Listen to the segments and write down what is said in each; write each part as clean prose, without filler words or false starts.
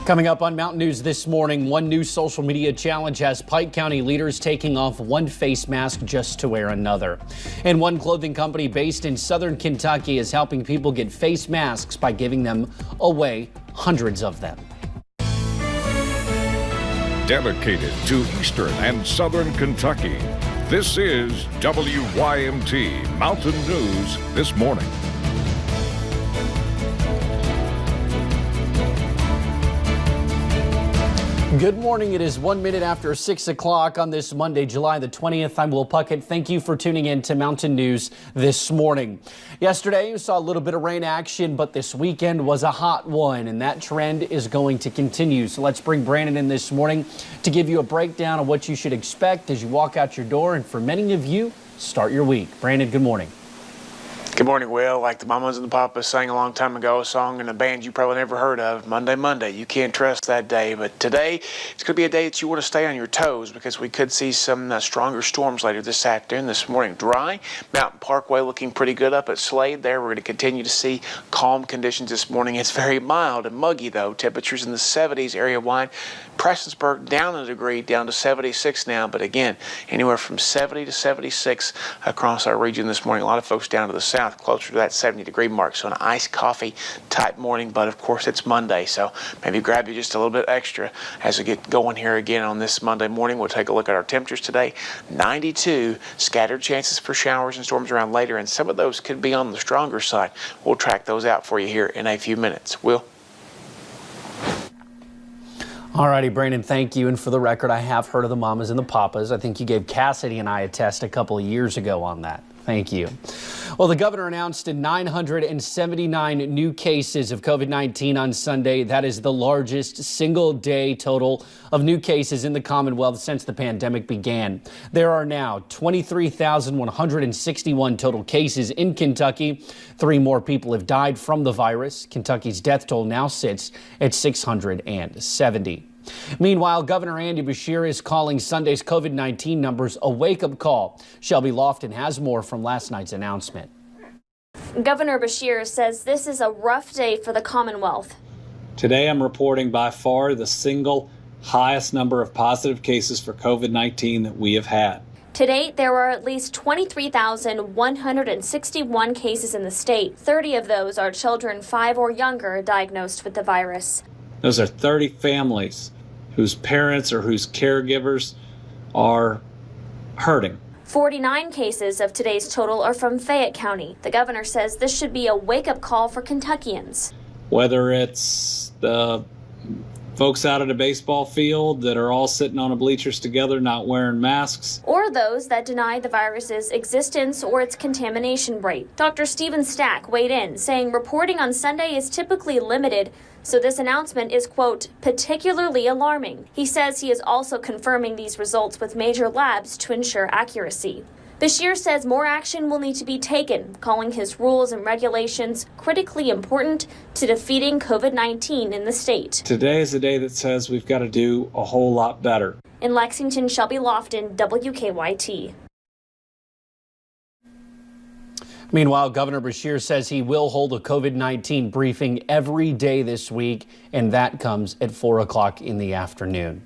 Coming up on Mountain News this morning, one new social media challenge has Pike County leaders taking off one face mask just to wear another. And one clothing company based in southern Kentucky is helping people get face masks by giving them away, hundreds of them. Dedicated to eastern and southern Kentucky, this is WYMT Mountain News this morning. Good morning. It is 1 minute after 6 o'clock on this Monday, July the 20th. I'm Will Puckett. Thank you for tuning in to Mountain News this morning. Yesterday, you saw a little bit of rain action, but this weekend was a hot one, and that trend is going to continue. So let's bring Brandon in this morning to give you a breakdown of what you should expect as you walk out your door, and for many of you, start your week. Brandon, good morning. Good morning, Will. Like the Mamas and the Papas sang a long time ago, a song in a band you probably never heard of, Monday, Monday. You can't trust that day. But today, it's going to be a day that you want to stay on your toes because we could see some stronger storms later this afternoon. This morning, dry. Mountain Parkway looking pretty good up at Slade there. We're going to continue to see calm conditions this morning. It's very mild and muggy, though. Temperatures in the 70s area-wide. Prestonsburg down a degree, down to 76 now. But again, anywhere from 70 to 76 across our region this morning. A lot of folks down to the south, closer to that 70-degree mark. So an iced coffee type morning, but of course it's Monday, so maybe grab you just a little bit extra as we get going here again on this Monday morning. We'll take a look at our temperatures today. 92, scattered chances for showers and storms around later, and some of those could be on the stronger side. We'll track those out for you here in a few minutes. Will? All righty, Brandon, thank you. And for the record, I have heard of the Mamas and the Papas. I think you gave Cassidy and I a test a couple of years ago on that. Thank you. Well, the governor announced 979 new cases of COVID-19 on Sunday. That is the largest single day total of new cases in the Commonwealth since the pandemic began. There are now 23,161 total cases in Kentucky. 3 more people have died from the virus. Kentucky's death toll now sits at 670. Meanwhile, Governor Andy Beshear is calling Sunday's COVID-19 numbers a wake-up call. Shelby Lofton has more from last night's announcement. Governor Beshear says this is a rough day for the Commonwealth. Today I'm reporting by far the single highest number of positive cases for COVID-19 that we have had. To date, there are at least 23,161 cases in the state. 30 of those are children 5 or younger diagnosed with the virus. Those are 30 families whose parents or whose caregivers are hurting. 49 cases of today's total are from Fayette County. The governor says this should be a wake-up call for Kentuckians. Whether it's the folks out at a baseball field that are all sitting on a bleachers together not wearing masks, or those that deny the virus's existence or its contamination rate. Dr. Stephen Stack weighed in, saying reporting on Sunday is typically limited, so this announcement is, quote, particularly alarming. He says he is also confirming these results with major labs to ensure accuracy. Beshear says more action will need to be taken, calling his rules and regulations critically important to defeating COVID-19 in the state. Today is a day that says we've got to do a whole lot better. In Lexington, Shelby Lofton, WKYT. Meanwhile, Governor Beshear says he will hold a COVID-19 briefing every day this week, and that comes at 4 o'clock in the afternoon.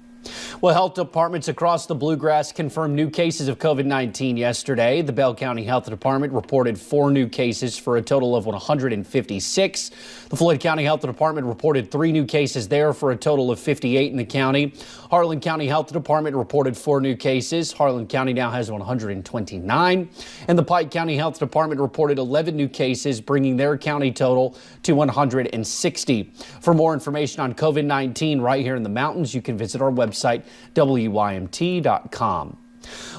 Well, health departments across the Bluegrass confirmed new cases of COVID-19 yesterday. The Bell County Health Department reported 4 new cases for a total of 156. The Floyd County Health Department reported 3 new cases there for a total of 58 in the county. Harlan County Health Department reported 4 new cases. Harlan County now has 129. And the Pike County Health Department reported 11 new cases, bringing their county total to 160. For more information on COVID-19 right here in the mountains, you can visit our website, WYMT.com.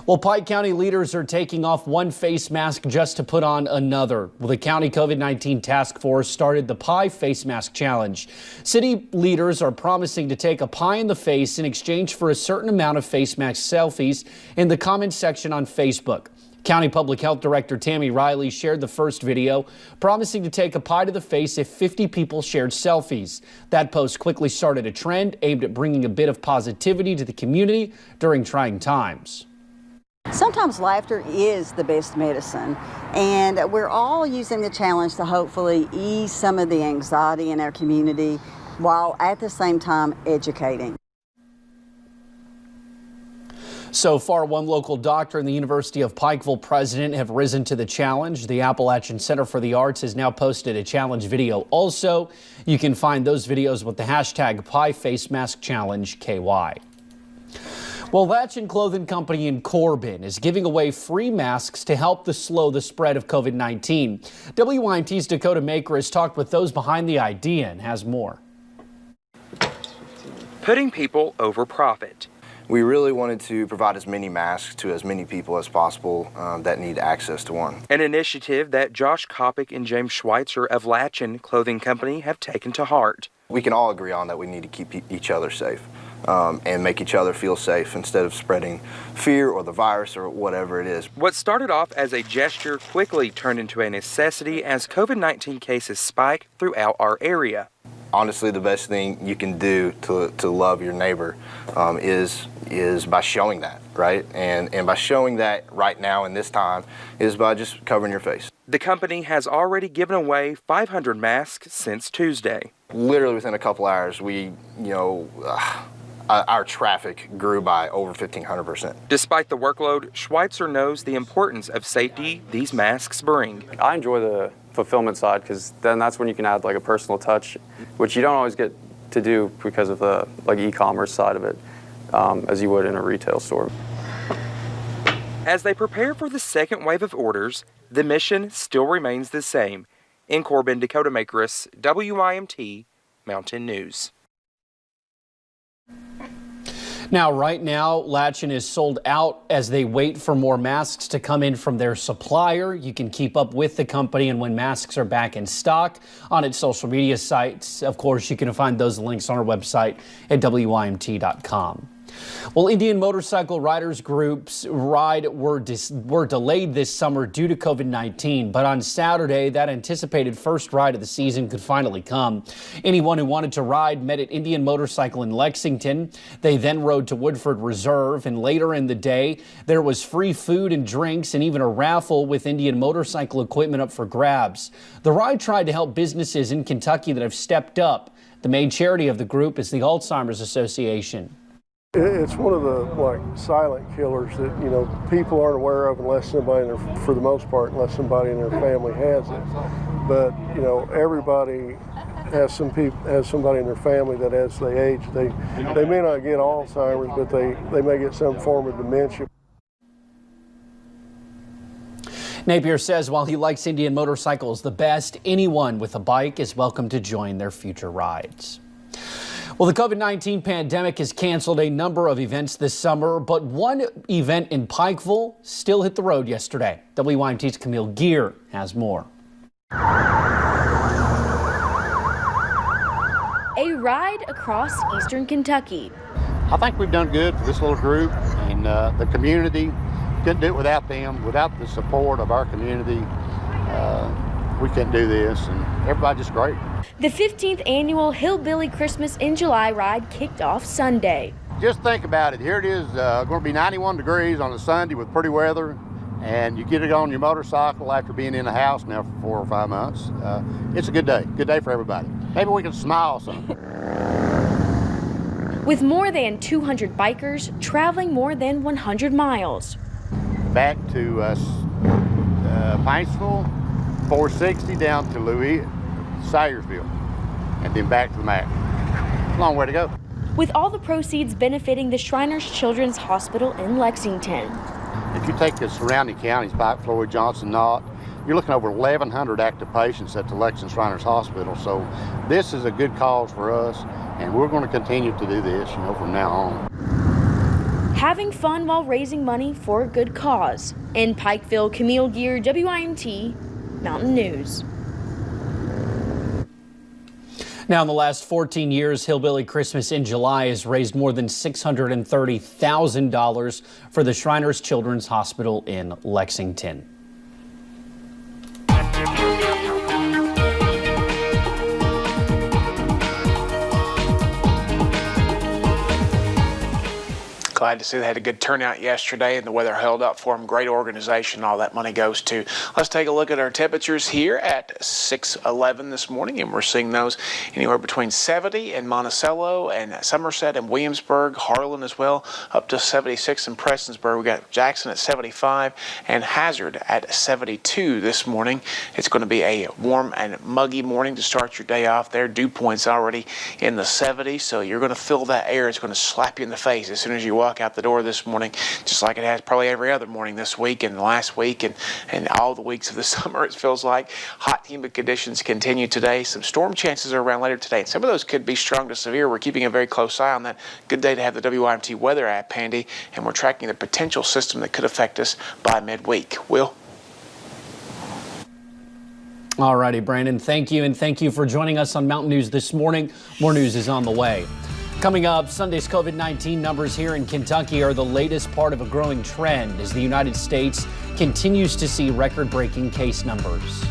Well, Pike County leaders are taking off one face mask just to put on another. Well, the county COVID-19 task force started the Pie Face Mask Challenge. City leaders are promising to take a pie in the face in exchange for a certain amount of face mask selfies in the comments section on Facebook. County Public Health Director Tammy Riley shared the first video, promising to take a pie to the face if 50 people shared selfies. That post quickly started a trend aimed at bringing a bit of positivity to the community during trying times. Sometimes laughter is the best medicine, and we're all using the challenge to hopefully ease some of the anxiety in our community. while at the same time educating. So far, one local doctor and the University of Pikeville president have risen to the challenge. The Appalachian Center for the Arts has now posted a challenge video. Also, you can find those videos with the hashtag #PieFaceMaskChallengeKY. Well, Latchin Clothing Company in Corbin is giving away free masks to help slow the spread of COVID-19. WYMT's Dakota Maker has talked with those behind the idea and has more. Putting people over profit. We really wanted to provide as many masks to as many people as possible that need access to one. An initiative that Josh Kopic and James Schweitzer of Latchin Clothing Company have taken to heart. We can all agree on that we need to keep each other safe and make each other feel safe instead of spreading fear or the virus or whatever it is. What started off as a gesture quickly turned into a necessity as COVID-19 cases spike throughout our area. Honestly, the best thing you can do to love your neighbor is by showing that, right? And by showing that right now in this time is by just covering your face. The company has already given away 500 masks since Tuesday. Literally within a couple hours, our traffic grew by over 1,500%. Despite the workload, Schweitzer knows the importance of safety these masks bring. I enjoy the fulfillment side because then that's when you can add like a personal touch, which you don't always get to do because of the e-commerce side of it, as you would in a retail store. As they prepare for the second wave of orders, the mission still remains the same. In Corbin, Dakota Makeris, WYMT Mountain News. Now, right now, Latchin is sold out as they wait for more masks to come in from their supplier. You can keep up with the company and when masks are back in stock on its social media sites. Of course, you can find those links on our website at WYMT.com. Well, Indian motorcycle riders groups were delayed this summer due to COVID-19, but on Saturday, that anticipated first ride of the season could finally come. Anyone who wanted to ride met at Indian Motorcycle in Lexington. They then rode to Woodford Reserve, and later in the day, there was free food and drinks and even a raffle with Indian motorcycle equipment up for grabs. The ride tried to help businesses in Kentucky that have stepped up. The main charity of the group is the Alzheimer's Association. It's one of the silent killers that people aren't aware of unless somebody, for the most part, unless somebody in their family has it. But everybody has somebody in their family that as they age, they may not get Alzheimer's, but they may get some form of dementia. Napier says while he likes Indian motorcycles the best, anyone with a bike is welcome to join their future rides. Well, the COVID-19 pandemic has canceled a number of events this summer, but one event in Pikeville still hit the road yesterday. WYMT's Camille Gear has more. A ride across eastern Kentucky. I think we've done good for this little group and the community. Couldn't do it without them, without the support of our community. We couldn't do this, and everybody's just great. The 15th annual Hillbilly Christmas in July ride kicked off Sunday. Just think about it. Here it is, going to be 91 degrees on a Sunday with pretty weather, and you get it on your motorcycle after being in the house now for 4 or 5 months. It's a good day for everybody. Maybe we can smile some. With more than 200 bikers traveling more than 100 miles. Back to Paintsville, 460 down to Sayersville, and then back to the Mac. Long way to go. With all the proceeds benefiting the Shriners Children's Hospital in Lexington. If you take the surrounding counties, Pike, Floyd, Johnson, Knott, you're looking over 1,100 active patients at the Lexington Shriners Hospital. So this is a good cause for us, and we're going to continue to do this, from now on. Having fun while raising money for a good cause. In Pikeville, Camille Gear, WYMT Mountain News. Now, in the last 14 years, Hillbilly Christmas in July has raised more than $630,000 for the Shriners Children's Hospital in Lexington. Glad to see they had a good turnout yesterday and the weather held up for them. Great organization, all that money goes to. Let's take a look at our temperatures here at 6:11 this morning, and we're seeing those anywhere between 70 in Monticello and Somerset and Williamsburg, Harlan as well, up to 76 in Prestonsburg. We got Jackson at 75 and Hazard at 72 this morning. It's going to be a warm and muggy morning to start your day off there. Dew points already in the 70s, so you're going to feel that air. It's going to slap you in the face as soon as you walk out the door this morning, just like it has probably every other morning this week and last week and all the weeks of the summer. It feels like hot, humid conditions continue today. Some storm chances are around later today, and some of those could be strong to severe. We're keeping a very close eye on that. Good day to have the WYMT weather app handy, and we're tracking the potential system that could affect us by midweek. Will? All righty, Brandon, thank you, and thank you for joining us on Mountain News this morning. More news is on the way. Coming up, Sunday's COVID-19 numbers here in Kentucky are the latest part of a growing trend as the United States continues to see record-breaking case numbers.